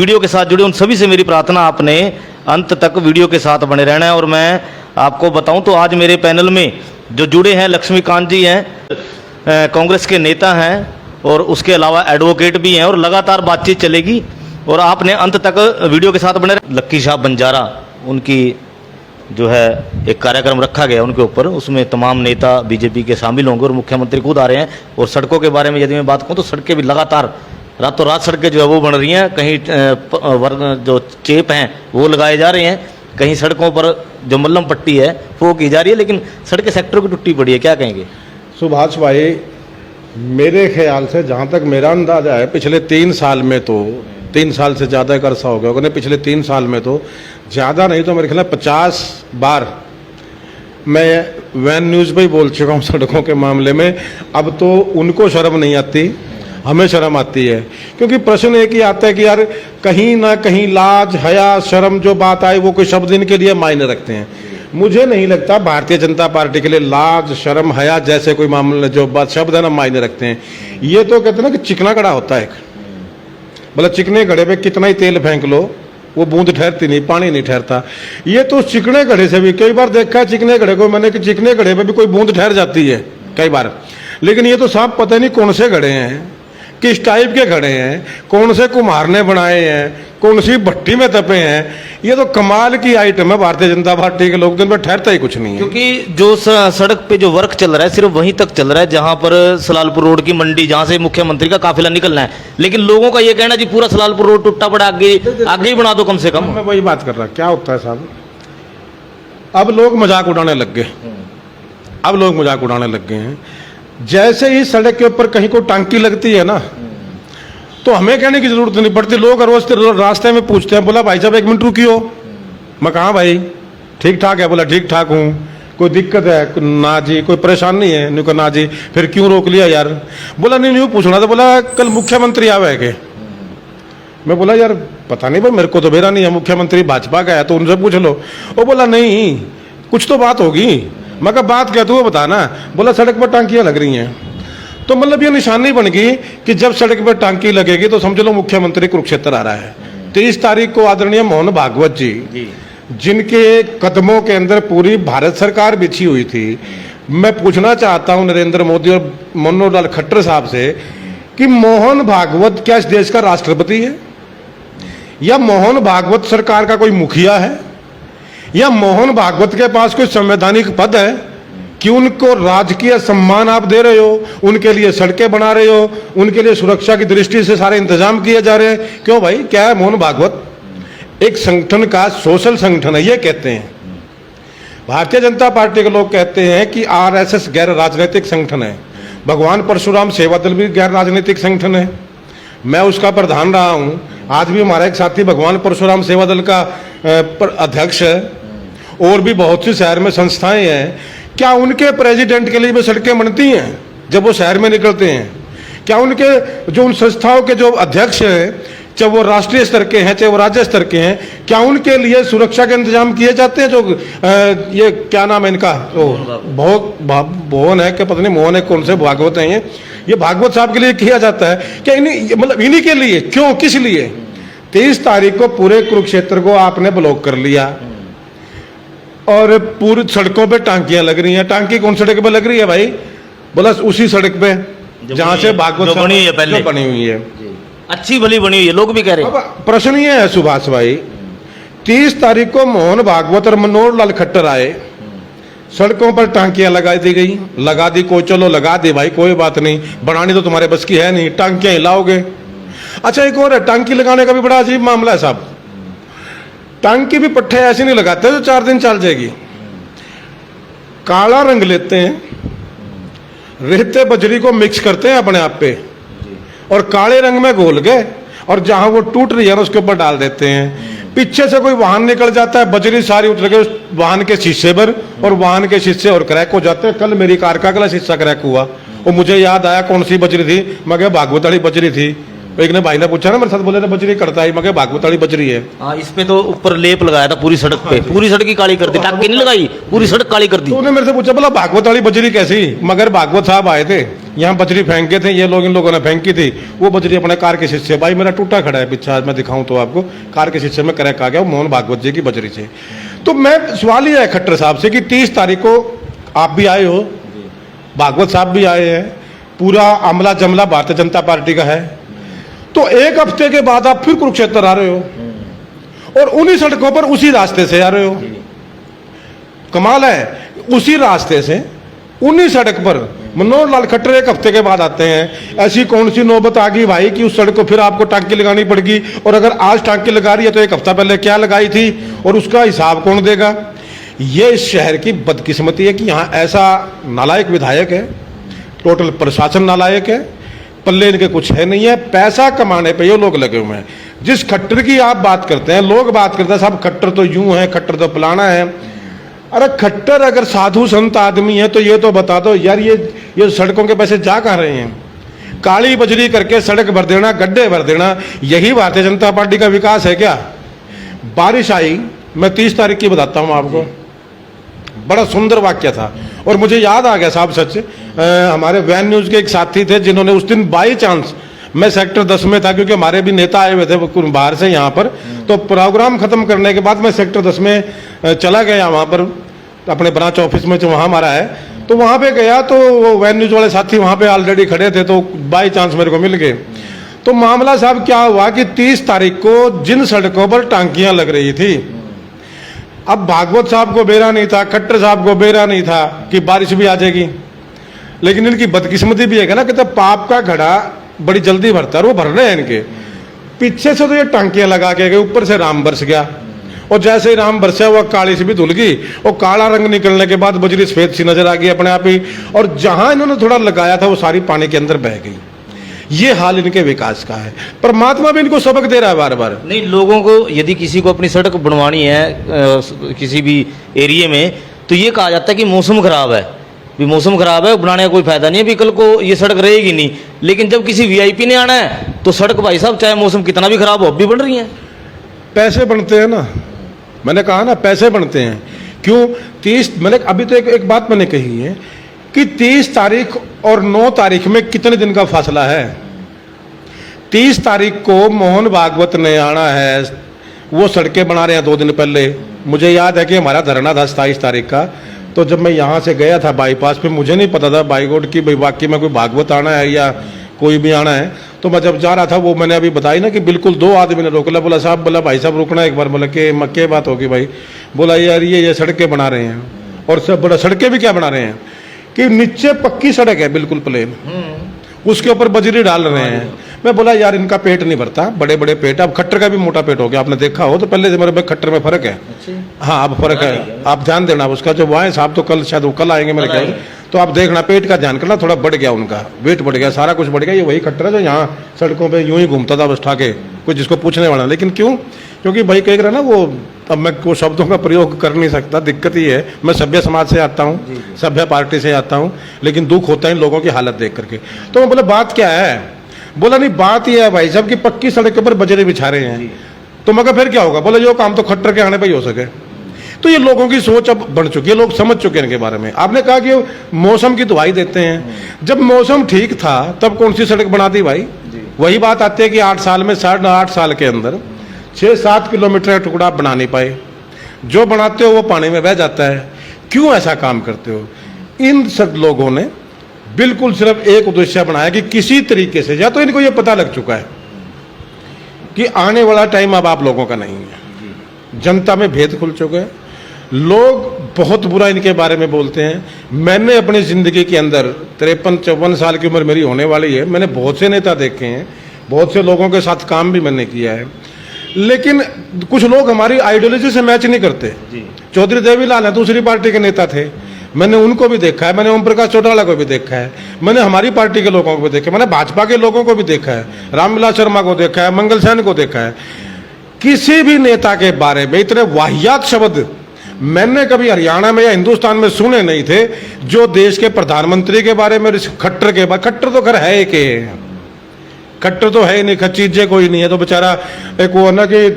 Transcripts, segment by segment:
Video के साथ जुड़े उन सभी से मेरी प्रार्थना, आपने अंत तक वीडियो के साथ बने रहना है। और मैं आपको बताऊं तो आज मेरे पैनल में जो जुड़े हैं, लक्ष्मीकांत जी हैं, कांग्रेस के नेता हैं और उसके अलावा एडवोकेट भी हैं और लगातार बातचीत चलेगी और आपने अंत तक वीडियो के साथ बने। लक्की साहब बंजारा, उनकी जो है एक कार्यक्रम रखा गया उनके ऊपर, उसमें तमाम नेता बीजेपी के शामिल होंगे और मुख्यमंत्री खुद आ रहे हैं। और सड़कों के बारे में यदि मैं बात करूँ तो सड़कें भी लगातार रातों रात सड़कें जो है वो बन रही हैं। कहीं जो चेप हैं वो लगाए जा रहे हैं, कहीं सड़कों पर जो मल्लम पट्टी है वो की जा रही है, लेकिन सड़कें सेक्टर की टूटी पड़ी है। क्या कहेंगे सुभाष भाई? मेरे ख्याल से जहाँ तक मेरा अंदाजा है, पिछले 3 साल में तो 3 साल से ज़्यादा एक अरसा हो गया होगा, पिछले 3 साल में तो ज़्यादा नहीं तो मेरे ख्याल 50 बार मैं वैन न्यूज़ पे ही बोल चुका हूँ सड़कों के मामले में। अब तो उनको शर्म नहीं आती, हमें शर्म आती है, क्योंकि प्रश्न एक ही आता है कि यार कहीं ना कहीं लाज हया शर्म जो बात आई वो कोई शब्द इनके लिए मायने रखते हैं। मुझे नहीं लगता भारतीय जनता पार्टी के लिए लाज शर्म हया जैसे कोई मामले जो बात शब्द है ना मायने रखते हैं। ये तो कहते हैं ना कि चिकना घड़ा होता है, मतलब चिकने घड़े पे कितना ही तेल फेंक लो वो बूंद ठहरती नहीं, पानी नहीं ठहरता। ये तो चिकने घड़े से भी कई बार देखा है चिकने घड़े को मैंने कि चिकने घड़े पे भी कोई बूंद ठहर जाती है कई बार, लेकिन ये तो साफ पता नहीं कौन से घड़े हैं, किस टाइप के घड़े हैं, कौन से कुम्हार ने बनाए हैं, कौन सी भट्टी में तपे हैं। ये तो कमाल की आइटम है भारतीय जनता पार्टी के लोग, दिन में ठहरता ही कुछ नहीं है। क्योंकि जो सड़क पे जो वर्क चल रहा है सिर्फ वहीं तक चल रहा है जहां पर सलालपुर रोड की मंडी, जहां से मुख्यमंत्री का काफिला निकलना है, लेकिन लोगों का ये कहना जी पूरा सलालपुर रोड टूटा पड़ा, आगे ही बना दो कम से कम। मैं वही बात कर रहा, क्या होता है साहब, अब लोग मजाक उड़ाने लग गए, अब लोग मजाक उड़ाने लग गए हैं। जैसे ही सड़क के ऊपर कहीं को टांकी लगती है ना तो हमें कहने की जरूरत नहीं पड़ती, लोग रोज रास्ते में पूछते हैं, बोला भाई साहब 1 मिनट रुकियो। मैं कहा भाई ठीक ठाक है, बोला ठीक ठाक हूँ, कोई दिक्कत है? ना जी कोई परेशानी है? नहीं, ना जी। फिर क्यों रोक लिया यार? बोला नहीं यूँ पूछना था, बोला कल मुख्यमंत्री आवे के। मैं बोला यार पता नहीं भाई, मेरे को तो बेरा नहीं है, मुख्यमंत्री भाजपा का है तो उनसे पूछ लो। वो बोला नहीं कुछ तो बात होगी। मैं कहा बात क्या, तू बताना। बोला सड़क पर टांकियां लग रही हैं। तो मतलब ये निशानी बन गई कि जब सड़क पर टांकी लगेगी तो समझ लो मुख्यमंत्री कुरुक्षेत्र आ रहा है। 30 तारीख को आदरणीय मोहन भागवत जी, जिनके कदमों के अंदर पूरी भारत सरकार बिछी हुई थी, मैं पूछना चाहता हूं नरेंद्र मोदी और मनोहर लाल खट्टर साहब से कि मोहन भागवत क्या इस देश का राष्ट्रपति है, या मोहन भागवत सरकार का कोई मुखिया है, या मोहन भागवत के पास कोई संवैधानिक पद है कि उनको राजकीय सम्मान आप दे रहे हो, उनके लिए सड़कें बना रहे हो, उनके लिए सुरक्षा की दृष्टि से सारे इंतजाम किए जा रहे हैं? क्यों भाई, क्या है मोहन भागवत? एक संगठन का सोशल संगठन है ये कहते हैं। भारतीय जनता पार्टी के लोग कहते हैं कि आरएसएस गैर राजनीतिक संगठन है, भगवान परशुराम सेवा दल भी गैर राजनीतिक संगठन है, मैं उसका प्रधान रहा हूं, आज भी हमारा एक साथी भगवान परशुराम सेवा दल का अध्यक्ष है, और भी बहुत सी शहर में संस्थाएं हैं। क्या उनके प्रेसिडेंट के लिए भी सड़कें बनती हैं जब वो शहर में निकलते हैं? क्या उनके जो उन संस्थाओं के जो अध्यक्ष हैं, चाहे वो राष्ट्रीय स्तर के हैं चाहे वो राज्य स्तर के हैं, क्या उनके लिए सुरक्षा के इंतजाम किए जाते हैं? जो ये क्या नाम है इनका, भवन है क्या, पता नहीं मोहन है, कौन से भागवत हैं ये भागवत साहब के लिए किया जाता है क्या? मतलब इन्हीं के लिए क्यों, किस लिए? 23 तारीख को पूरे कुरुक्षेत्र को आपने ब्लॉक कर लिया और पूरी सड़कों पे टांकियां लग रही हैं। टांकी कौन सड़क पे लग रही है भाई? बोला उसी सड़क पे जहां से भागवत बनी है, पहले बनी हुई है, अच्छी भली बनी हुई है, लोग भी कह रहे हैं। अब प्रश्न ये है सुभाष भाई, 30 तारीख को मोहन भागवत और मनोहर लाल खट्टर आए, सड़कों पर टांकियां लगा दी गई, लगा दी कोई, चलो लगा दी भाई कोई बात नहीं, बनानी तो तुम्हारे बस की है नहीं, टांकियां हिलाओगे। अच्छा एक और है, टांकी लगाने का भी बड़ा अजीब मामला है साहब। टांकी भी पट्टे ऐसे नहीं लगाते जो 4 दिन चल जाएगी, काला रंग लेते हैं, रेते बजरी को मिक्स करते हैं अपने आप पे और काले रंग में घोल के, और जहां वो टूट रही है ना उसके ऊपर डाल देते हैं। पीछे से कोई वाहन निकल जाता है, बजरी सारी उतर के वाहन के शीशे पर, और वाहन के शीशे और क्रैक हो जाते हैं। कल मेरी कार का अगला शीशा क्रैक हुआ और मुझे याद आया कौन सी बजरी थी, मगर भागवत वाली बजरी थी। एक ने भाई ने पूछा ना मेरे साथ, बोले ना बजरी करता है, मगर भागवत वाली बजरी है। हाँ, इस पे तो ऊपर लेप लगाया था पूरी सड़क पे, पूरी सड़क की काली कर दी, टांकी नहीं लगाई, पूरी सड़क काली कर दी। तो उन्होंने मेरे से पूछा, बोला भागवत वाली बजरी कैसी? मगर भागवत साहब आए थे यहाँ बजरी फेंके थे ये लोग, इन लोगों ने फेंकी थी, वो बजरी अपने कार के शीशे, भाई मेरा टूटा खड़ा है पीछे, आज मैं दिखाऊं तो आपको, कार के शीशे में क्रैक आ गया, वो मोहन भागवत जी की बजरी से। तो मैं सवाल ये है खट्टर साहब से कि 30 तारीख को आप भी आए हो, भागवत साहब भी आए हैं, पूरा अमला जमला भारतीय जनता पार्टी का है, तो एक हफ्ते के बाद आप फिर कुरुक्षेत्र आ रहे हो और उन्हीं सड़कों पर उसी रास्ते से आ रहे हो। कमाल है, उसी रास्ते से उन्हीं सड़क पर मनोहर लाल खट्टर एक हफ्ते के बाद आते हैं। ऐसी कौन सी नौबत आ गई भाई कि उस सड़क को फिर आपको टांकी लगानी पड़गी, और अगर आज टांकी लगा रही है तो एक हफ्ता पहले क्या लगाई थी और उसका हिसाब कौन देगा? ये इस शहर की बदकिस्मती है कि यहाँ ऐसा नालायक विधायक है, टोटल प्रशासन नालायक है, पल्ले इनके कुछ है नहीं है, पैसा कमाने पे ये लोग लगे हुए हैं। जिस खट्टर की आप बात करते हैं, लोग बात करते हैं साहब खट्टर तो यूं है, खट्टर तो फलाना है। अरे खट्टर अगर साधु संत आदमी है तो ये तो बता दो यार, ये सड़कों के पैसे जा कहाँ रहे हैं? काली बजरी करके सड़क भर देना, गड्ढे भर देना, यही भारतीय जनता पार्टी का विकास है क्या? बारिश आई, मैं 30 तारीख की बताता हूँ आपको, बड़ा सुंदर वाक्य था और मुझे याद आ गया साहब सच। हमारे वैन न्यूज के एक साथी थे जिन्होंने उस दिन बाई चांस, मैं सेक्टर 10 में था क्योंकि हमारे भी नेता आए हुए थे बाहर से यहाँ पर, तो प्रोग्राम खत्म करने के बाद मैं सेक्टर 10 में चला गया, वहाँ पर अपने ब्रांच ऑफिस में जो वहाँ हमारा है, तो वहाँ पे गया तो वो वैन न्यूज वाले साथी वहाँ पे ऑलरेडी खड़े थे, तो बाई चांस मेरे को मिल गए। तो मामला साहब क्या हुआ कि 30 तारीख को जिन सड़कों पर टांकियां लग रही थी, अब भागवत साहब को बेरा नहीं था, खट्टर साहब को बेरा नहीं था कि बारिश भी आ जाएगी, लेकिन इनकी बदकिस्मती भी है ना कि तब पाप का घड़ा बड़ी जल्दी भरता है, वो भर रहे हैं इनके पीछे से। तो ये टांकियां लगा के गए, ऊपर से राम बरस गया और जैसे ही राम बरसा वह काली से भी धुल गई और काला रंग निकलने के बाद बजरी सफेद सी नजर आ गई अपने आप ही, और जहां इन्होंने थोड़ा लगाया था वो सारी पानी के अंदर बह गई। ये हाल इनके विकास का है। परमात्मा भी इनको सबक दे रहा है बार बार। नहीं, लोगों को यदि किसी को अपनी सड़क बनवानी है किसी भी एरिया में, तो ये कहा जाता है कि मौसम खराब है, भी मौसम खराब है, बनाने का कोई फायदा नहीं है, भी कल को ये सड़क रहेगी नहीं। लेकिन जब किसी वीआईपी ने आना है तो सड़क भाई साहब चाहे मौसम कितना भी खराब हो अब भी बन रही है। पैसे बनते हैं ना, मैंने कहा ना पैसे बनते हैं। क्यों 30, मैंने अभी तो एक बात मैंने कही है कि 30 तारीख और 9 तारीख में कितने दिन का फासला है? 30 तारीख को मोहन भागवत ने आना है, वो सड़कें बना रहे हैं 2 दिन पहले। मुझे याद है कि हमारा धरना था 27 तारीख का, तो जब मैं यहाँ से गया था बाईपास पे, मुझे नहीं पता था बाईगोड की भाई वाकई में कोई भागवत आना है या कोई भी आना है। तो मैं जब जा रहा था, वो मैंने अभी बताई ना कि बिल्कुल 2 आदमी ने रोकला, बोला साहब, बोला भाई साहब रुकना एक बार, बोला कि मक्के बात होगी भाई, बोला यार ये सड़कें बना रहे हैं, और सब बड़ा सड़कें भी क्या बना रहे हैं कि नीचे पक्की सड़क है बिल्कुल प्लेन, उसके ऊपर बजरी डाल रहे हैं। मैं बोला यार इनका पेट नहीं भरता, बड़े बड़े पेट। अब खट्टर का भी मोटा पेट हो गया, आपने देखा हो तो पहले से मेरे खट्टर में फर्क है। हाँ अब फर्क है, आप ध्यान देना उसका। जो वाए साहब तो कल शायद वो कल आएंगे मेरे ख्याल, तो आप देखना पेट का ध्यान करना, थोड़ा बढ़ गया उनका, वेट बढ़ गया, सारा कुछ बढ़ गया। ये वही खट्टर है जो यहाँ सड़कों पे यूं ही घूमता था बस ठाके, कोई जिसको पूछने वाला। लेकिन क्यों? क्योंकि भाई कह रहा ना वो, अब मैं वो शब्दों का प्रयोग कर नहीं सकता, दिक्कत ही है। मैं सभ्य समाज से आता हूँ, सभ्य पार्टी से आता हूँ, लेकिन दुख होता है इन लोगों की हालत देख करके। तो मैं बोला बात क्या है? बोला नहीं बात यह है भाई साहब कि पक्की सड़क के ऊपर बजरे बिछा रहे हैं। तो मगर फिर क्या होगा? बोला जो काम तो खट्टर के आने पर ही हो सके। तो ये लोगों की सोच अब बढ़ चुकी है, लोग समझ चुके हैं इनके बारे में। आपने कहा कि मौसम की दुहाई देते हैं, जब मौसम ठीक था तब कौन सी सड़क बना दी भाई? वही बात आती है कि 8 साल में 8.5 साल के अंदर 6-7 किलोमीटर का टुकड़ा आप बना नहीं पाए। जो बनाते हो वो पानी में बह जाता है। क्यों ऐसा काम करते हो? इन सब लोगों ने बिल्कुल सिर्फ एक उद्देश्य बनाया कि किसी तरीके से, या तो इनको ये पता लग चुका है कि आने वाला टाइम अब आप लोगों का नहीं है, जनता में भेद खुल चुके हैं, लोग बहुत बुरा इनके बारे में बोलते हैं। मैंने अपनी जिंदगी के अंदर 53-54 साल की उम्र मेरी होने वाली है, मैंने बहुत से नेता देखे हैं, बहुत से लोगों के साथ काम भी मैंने किया है, लेकिन कुछ लोग हमारी आइडियोलॉजी से मैच नहीं करते। चौधरी देवीलाल है, दूसरी पार्टी के नेता थे, मैंने उनको भी देखा है, मैंने ओम प्रकाश चौटाला को भी देखा है, मैंने हमारी पार्टी के लोगों को भी देखा है, मैंने भाजपा के लोगों को भी देखा है, रामविलास शर्मा को देखा है, मंगल सेन को देखा है। किसी भी नेता के बारे में इतने वाहियात शब्द मैंने कभी हरियाणा में या हिंदुस्तान में सुने नहीं थे जो देश के प्रधानमंत्री के बारे में, खट्टर के बारे। खट्टर तो घर है कि खट्टर तो है ही नहीं, चीजें कोई नहीं है। तो बेचारा एक वो ना कि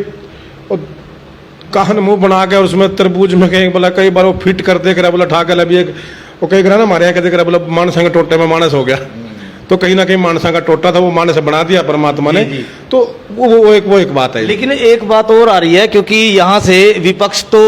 काहन मुंह बना के और उसमें तरबूज में कहीं बोला, कई बार वो फिट कर देख रहा, बोला ठाकर अभी एक वो कहीं रहा ना हमारे यहाँ देख रहा, बोला मानस संग टोटे में मानस हो गया। तो कहीं ना कहीं मानसा का टोटा था, वो मानस बना दिया परमात्मा ने। जी। तो वो एक बात है। लेकिन एक बात और आ रही है, क्योंकि यहाँ से विपक्ष तो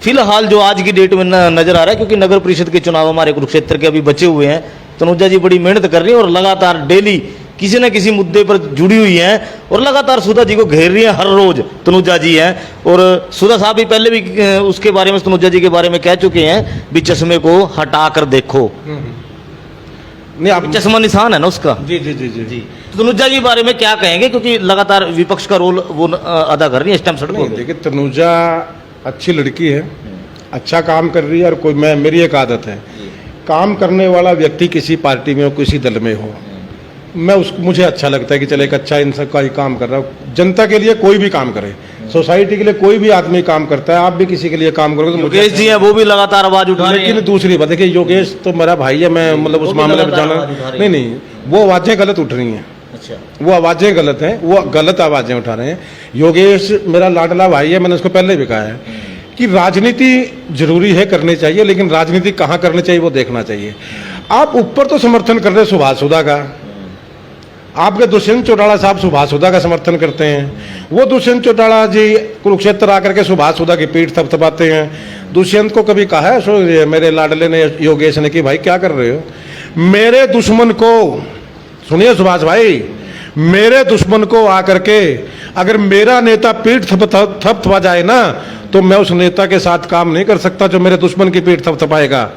फिलहाल जो आज की डेट में नजर आ रहा है, क्योंकि नगर परिषद के चुनाव हमारे कुरुक्षेत्र के अभी बचे हुए हैं, तनुजा जी बड़ी मेहनत कर रही है और लगातार डेली किसी न किसी मुद्दे पर जुड़ी हुई हैं और लगातार सुधा जी को घेर रही है। हर रोज तनुजा जी हैं, और सुधा साहब भी पहले भी उसके बारे में, तनुजा जी के बारे में कह चुके हैं भी चश्मे को हटा कर देखो। नहीं, आप चश्मा निशान है ना उसका। जी जी जी जी जी, तनुजा के बारे में क्या कहेंगे, क्योंकि लगातार विपक्ष का रोल वो अदा कर रही है इस टाइम सड़कों पे। देखिए, तनुजा अच्छी लड़की है, अच्छा काम कर रही है। और कोई मेरी एक आदत है, काम करने वाला व्यक्ति किसी पार्टी में हो, किसी दल में हो, मुझे अच्छा लगता है कि चले एक अच्छा इंसान का ही काम कर रहा है। जनता के लिए कोई भी काम करे, सोसाइटी के लिए कोई भी आदमी काम करता है, आप भी किसी के लिए काम करोगे तो योगेश जी हैं, वो भी लगातार आवाज उठा रहे हैं। लेकिन दूसरी बात, देखिए योगेश तो मेरा भाई है, मैं मतलब उस मामले में जाना नहीं, वो आवाजें गलत उठ रही हैं। अच्छा, वो आवाजें गलत हैं, वो गलत आवाजें उठा रहे हैं। योगेश मेरा लाडला भाई है, मैंने उसको पहले भी कहा है कि राजनीति जरूरी है, करनी चाहिए, लेकिन राजनीति कहाँ करनी चाहिए वो देखना चाहिए। आप ऊपर तो समर्थन कर रहे सुभाष सुधा का, आपके दुष्यंत चौटाला साहब सुभाष सुधा का समर्थन करते हैं। वो दुष्यंत चौटाला जी कुरुक्षेत्र आकर के सुभाष सुधा की पीठ थपथपाते हैं। दुष्यंत को कभी कहा है मेरे लाडले ने, योगेश ने, कि भाई क्या कर रहे हो? मेरे दुश्मन को, सुनिए सुभाष भाई, मेरे दुश्मन को आकर के अगर मेरा नेता पीठ थपथपा जाए ना, तो मैं उस नेता के साथ काम नहीं कर सकता जो मेरे दुश्मन की पीठ थपथपाएगा।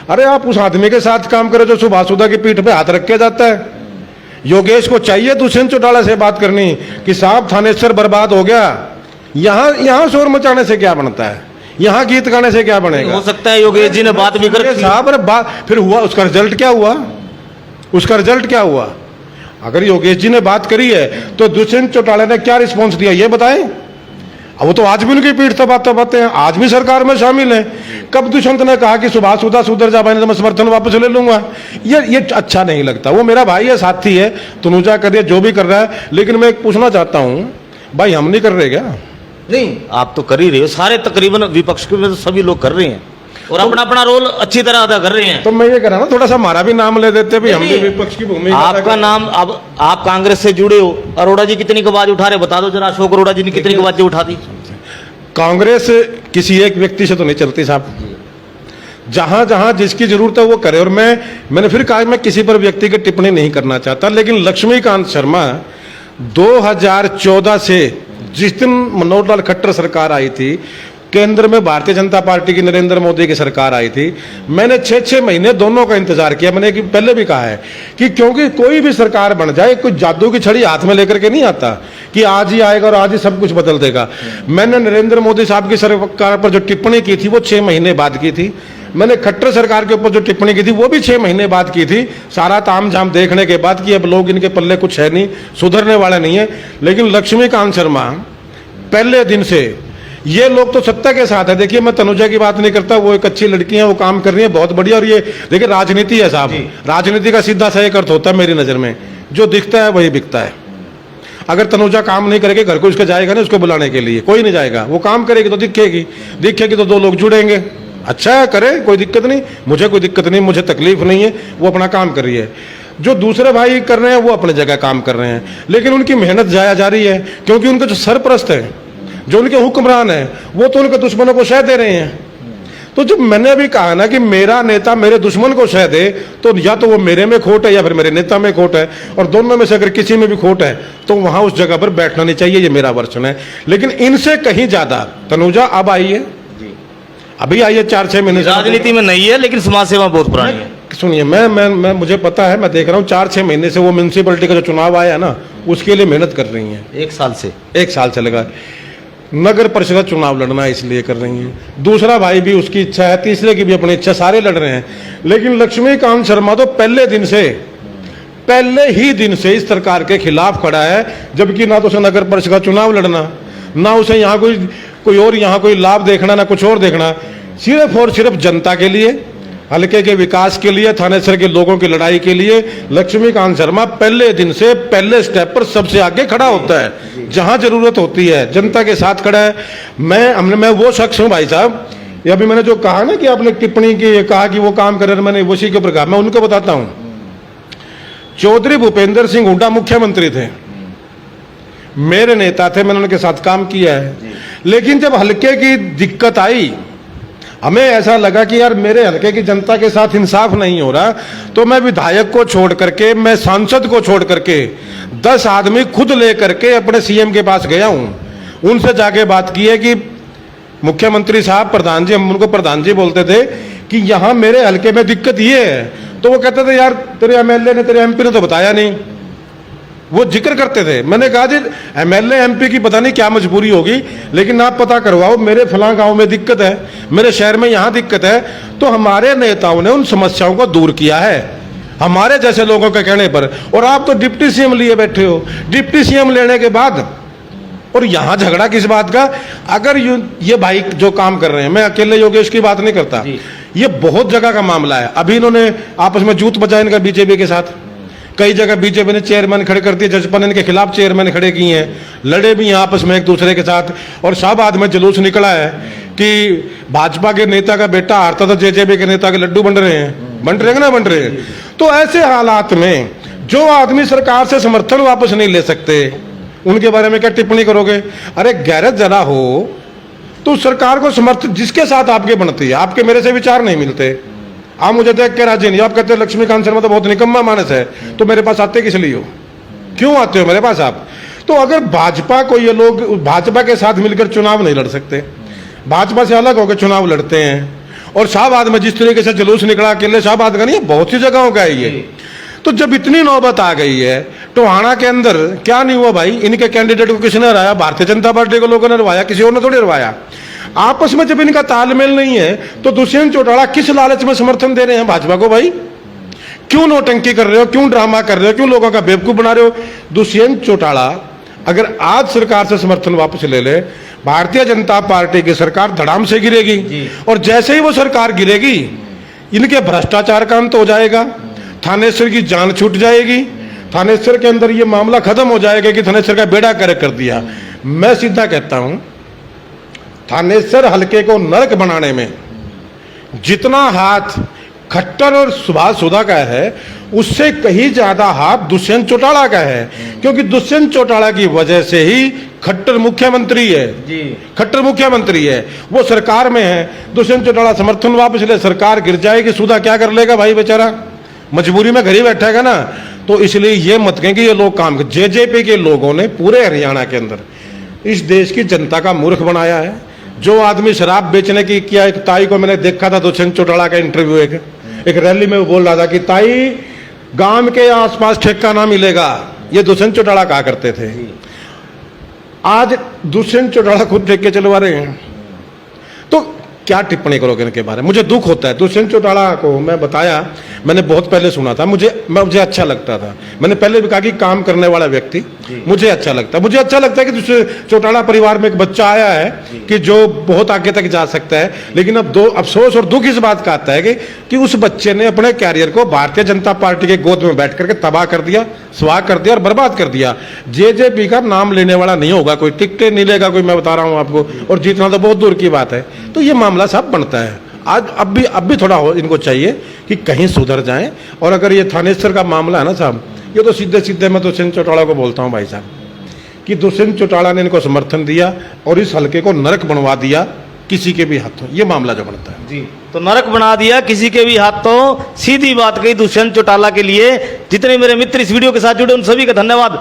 अरे आप उस आदमी के साथ काम करो जो सुभाष सुधा की पीठ पे हाथ रख के जाता है। योगेश को चाहिए दुष्यंत चौटाला से बात करनी कि साहब थानेश्वर बर्बाद हो गया, यहाँ शोर मचाने से क्या बनता है, यहाँ गीत गाने से क्या बनेगा? हो सकता है योगेश जी ने बात भी कर साहब, अरे बात फिर हुआ, उसका रिजल्ट क्या हुआ? उसका रिजल्ट क्या हुआ? अगर योगेश जी ने बात करी है तो दुष्यंत चौटाला ने क्या रिस्पॉन्स दिया ये बताएं। अब वो तो आज भी उनकी पीठ थपथपाते हैं, आज भी सरकार में शामिल है। कब दुष्यंत ने कहा कि सुभाष सुधा सुधर जा, मैंने तो मैं समर्थन वापस ले लूंगा? ये अच्छा नहीं लगता। वो मेरा भाई है, साथी है, तनुजा कर रही है जो भी कर रहा है, लेकिन मैं एक पूछना चाहता हूं, भाई हम नहीं कर रहे क्या? नहीं, आप तो कर ही रहे हो, सारे तकरीबन विपक्ष के में तो सभी लोग कर रहे हैं और अपना अपना रोल अच्छी तरह अदा कर रहे हैं। तो मैं ये कह रहा ना, थोड़ा सा हमारा भी नाम ले देते भाई, हम भी विपक्ष की भूमिका। आपका नाम, अब आप कांग्रेस से जुड़े हो, अरोड़ा जी कितनी की आवाज उठा रहे, बता दो जरा। अशोक अरोड़ा जी ने कितनी की आवाज उठा दी? कांग्रेस किसी एक व्यक्ति से तो नहीं चलती साहब, जहां जहां जिसकी जरूरत है वो करे। और मैंने फिर कहा, मैं किसी पर व्यक्तिगत टिप्पणी नहीं करना चाहता, लेकिन लक्ष्मीकांत शर्मा 2014 से जिस दिन मनोहर लाल खट्टर सरकार आई थी, केंद्र में भारतीय जनता पार्टी की नरेंद्र मोदी की सरकार आई थी, मैंने 6-6 महीने दोनों का इंतजार किया। मैंने पहले भी कहा है कि क्योंकि कोई भी सरकार बन जाए, कोई जादू की छड़ी हाथ में लेकर के नहीं आता कि आज ही आएगा और आज ही सब कुछ बदल देगा। मैंने नरेंद्र मोदी साहब की सरकार पर जो टिप्पणी की थी वो 6 महीने बाद की थी। मैंने खट्टर सरकार के ऊपर जो टिप्पणी की थी वो भी 6 महीने बाद की थी, सारा तामझाम देखने के बाद कि अब लोग इनके पल्ले कुछ है नहीं, सुधरने वाले नहीं है। लेकिन लक्ष्मीकांत शर्मा पहले दिन से, ये लोग तो सत्ता के साथ है। देखिए, मैं तनुजा की बात नहीं करता, वो एक अच्छी लड़की है, वो काम कर रही है बहुत बढ़िया। और ये देखिए, राजनीति है साहब, राजनीति का सीधा सा एक अर्थ होता है मेरी नजर में, जो दिखता है वही बिकता है। अगर तनुजा काम नहीं करेगी, घर को उसके जाएगा ना उसको बुलाने के लिए, कोई नहीं जाएगा। वो काम करेगी तो दिखेगी, दिखेगी तो 2 लोग जुड़ेंगे। अच्छा है, करे, कोई दिक्कत नहीं, मुझे कोई दिक्कत नहीं, मुझे तकलीफ नहीं है, वो अपना काम कर रही है। जो दूसरे भाई कर रहे हैं वो अपने जगह काम कर रहे हैं, लेकिन उनकी मेहनत जाया जा रही है, क्योंकि उनके जो सरपरस्त है, जो उनके हुक्मरान है, वो तो उनके दुश्मनों को शह दे रहे हैं। तो जब मैंने भी कहा ना कि मेरा नेता मेरे दुश्मन को शह दे, तो या तो वो मेरे में खोट है या फिर मेरे नेता में खोट है, और दोनों में से अगर किसी में भी खोट है तो वहां उस जगह पर बैठना नहीं चाहिए, ये मेरा वर्चन है। लेकिन इनसे कहीं ज्यादा तनुजा अब आई है, अभी आई है 4-6 महीने से। राजनीति में नहीं है, लेकिन समाज सेवा बहुत पुरानी है। सुनिए, मैं मुझे पता है, मैं देख रहा हूँ 4-6 महीने से वो म्यूनसिपैलिटी का जो चुनाव आया ना, उसके लिए मेहनत कर रही हैं। 1 साल से, 1 साल से लगा। नगर परिषद चुनाव लड़ना इसलिए कर रही हैं। दूसरा भाई भी उसकी इच्छा है, तीसरे की भी अपनी इच्छा, सारे लड़ रहे हैं। लेकिन लक्ष्मीकांत शर्मा तो पहले ही दिन से इस सरकार के खिलाफ खड़ा है, जबकि ना तो उसे नगर परिषद का चुनाव लड़ना, ना उसे यहाँ कोई और यहाँ कोई लाभ देखना, ना कुछ और देखना। सिर्फ और सिर्फ जनता के लिए, हल्के के विकास के लिए, थानेसर के लोगों की लड़ाई के लिए लक्ष्मीकांत शर्मा पहले दिन से पहले स्टेप पर सबसे आगे खड़ा होता है। जहां जरूरत होती है जनता के साथ खड़ा है। मैं वो शख्स हूं भाई साहब, ये अभी मैंने जो कहा ना कि आपने टिप्पणी की, कहा कि वो काम कर रहे हैं, मैंने उसी के ऊपर कहा। मैं उनको बताता हूं, चौधरी भूपेंद्र सिंह हुड्डा मुख्यमंत्री थे, मेरे नेता थे, मैंने उनके साथ काम किया है। लेकिन जब हल्के की दिक्कत आई, हमें ऐसा लगा कि यार मेरे हल्के की जनता के साथ इंसाफ नहीं हो रहा, तो मैं विधायक को छोड़ करके, मैं सांसद को छोड़ करके 10 आदमी खुद लेकर के अपने सीएम के पास गया हूं। उनसे जाके बात की है कि मुख्यमंत्री साहब, प्रधान जी, हम उनको प्रधान जी बोलते थे, कि यहां मेरे हल्के में दिक्कत ये है। तो वो कहते थे यार तेरे एमएलए ने, तेरे एमपी ने तो बताया नहीं। वो जिक्र करते थे। मैंने कहा जी एमएलए एमपी की पता नहीं क्या मजबूरी होगी, लेकिन आप पता करवाओ, मेरे फलां गांव में दिक्कत है, मेरे शहर में यहां दिक्कत है। तो हमारे नेताओं ने उन समस्याओं को दूर किया है, हमारे जैसे लोगों के कहने पर। और आप तो डिप्टी सीएम लिए बैठे हो। डिप्टी सीएम लेने के बाद और यहां झगड़ा किस बात का? अगर ये भाई जो काम कर रहे हैं, मैं अकेले योगेश की बात नहीं करता, ये बहुत जगह का मामला है। अभी इन्होंने आपस में जूत बजाया इनका बीजेपी के साथ, कई जगह बीजेपी ने चेयरमैन खड़े कर दिए, जजपा ने इनके खिलाफ चेयरमैन खड़े किए हैं, लड़े भी हैं आपस में एक दूसरे के साथ। और शाहबाद में जुलूस निकला है कि भाजपा के नेता का बेटा हारता तो जेजेपी के नेता के लड्डू बन रहे हैं, बन रहे हैं ना, बन रहे हैं। तो ऐसे हालात में जो आदमी सरकार से समर्थन वापस नहीं ले सकते, उनके बारे में क्या टिप्पणी करोगे? अरे गैरत जरा हो तो सरकार को समर्थन, जिसके साथ आपके बनती है, आपके मेरे से विचार नहीं मिलते, आप मुझे देख के राजी नहीं, आप कहते हैं लक्ष्मीकांत शर्मा तो बहुत निकम्मा मानस है, तो मेरे पास आते किस लिए हो? क्यों आते हो मेरे पास आप? तो अगर भाजपा को ये लोग भाजपा के साथ मिलकर चुनाव नहीं लड़ सकते, भाजपा से अलग होकर चुनाव लड़ते हैं, और शाहबाद में जिस तरीके से जुलूस निकला, अकेले शाहबाद का नहीं, बहुत सी जगहों का है ये। तो जब इतनी नौबत आ गई है, टोहाना के अंदर क्या नहीं हुआ भाई? इनके कैंडिडेट को किसने हराया? भारतीय जनता पार्टी को लोगों ने हरवाया, किसी और ने थोड़ी हरवाया। आपस में जब इनका तालमेल नहीं है, तो दुष्यंत चौटाला किस लालच में समर्थन दे रहे हैं भाजपा को? भाई क्यों नौटंकी कर रहे हो, क्यों ड्रामा कर रहे हो, क्यों लोगों का बेवकूफ बना रहे हो? दुष्यंत चौटाला अगर आज सरकार से समर्थन वापस ले ले, भारतीय जनता पार्टी की सरकार धड़ाम से गिरेगी, और जैसे ही वो सरकार गिरेगी, इनके भ्रष्टाचार का अंत हो जाएगा, थानेश्वर की जान छूट जाएगी, थानेश्वर के अंदर ये मामला खत्म हो जाएगा कि थानेश्वर का बेड़ा गर्क कर दिया। मैं सीधा कहता हूं, थानेश्वर हल्के को नरक बनाने में जितना हाथ खट्टर और सुभाष सुधा का है, उससे कहीं ज्यादा हाथ दुष्यंत चौटाला का है, क्योंकि दुष्यंत चौटाला की वजह से ही खट्टर मुख्यमंत्री है जी। खट्टर मुख्यमंत्री है, वो सरकार में है। दुष्यंत चौटाला समर्थन वापस ले, सरकार गिर जाएगी, सुधा क्या कर लेगा भाई बेचारा? मजबूरी में घर ही बैठेगा ना। तो इसलिए ये मत कहें कि ये लोग काम, जेजेपी के लोगों ने पूरे हरियाणा के अंदर इस देश की जनता का मूर्ख बनाया है। जो आदमी शराब बेचने की किया, एक ताई को मैंने देखा था दुष्यंत चौटाला का इंटरव्यू, एक रैली में वो बोल रहा था कि ताई गांव के आसपास ठेका ना मिलेगा, ये दुष्यंत चौटाला कहा करते थे। आज दुष्यंत चौटाला खुद ठेके चलवा रहे हैं, तो क्या टिप्पणी करोगे इनके बारे में? मुझे दुख होता है। दुष्यंत चौटाला को मैं बताया, मैंने बहुत पहले सुना था, मुझे अच्छा लगता था। मैंने पहले भी कहा कि काम करने वाला व्यक्ति मुझे अच्छा लगता है। मुझे अच्छा लगता है कि दुष्यंत चौटाला परिवार में एक बच्चा आया है कि जो बहुत आगे तक जा सकता है। लेकिन अब अफसोस और दुख इस बात का आता है कि उस बच्चे ने अपने कैरियर को भारतीय जनता पार्टी के गोद में बैठ करके तबाह कर दिया, स्वाह कर दिया और बर्बाद कर दिया। जेजेपी का नाम लेने वाला नहीं होगा कोई, टिकटें नहीं लेगा कोई, मैं बता रहा हूं आपको, और जीतना तो बहुत दूर की बात है। तो ये मामला सब बनता है। आज अब भी थोड़ा इनको चाहिए कि कहीं सुधर जाएं। और अगर ये थानेश्वर का मामला है ना साहब, ये तो सीधे सीधे मैं दुष्यंत चौटाला को बोलता हूं भाई साहब कि दुष्यंत चौटाला ने इनको समर्थन दिया और इस हल्के को नरक बनवा दिया किसी के भी हाथों। ये मामला जो बनता है जी, तो नरक बना दिया किसी के भी हाथों। सीधी बात कही दुष्यंत चौटाला के लिए। जितने मेरे मित्र इस वीडियो के साथ जुड़े उन सभी का धन्यवाद।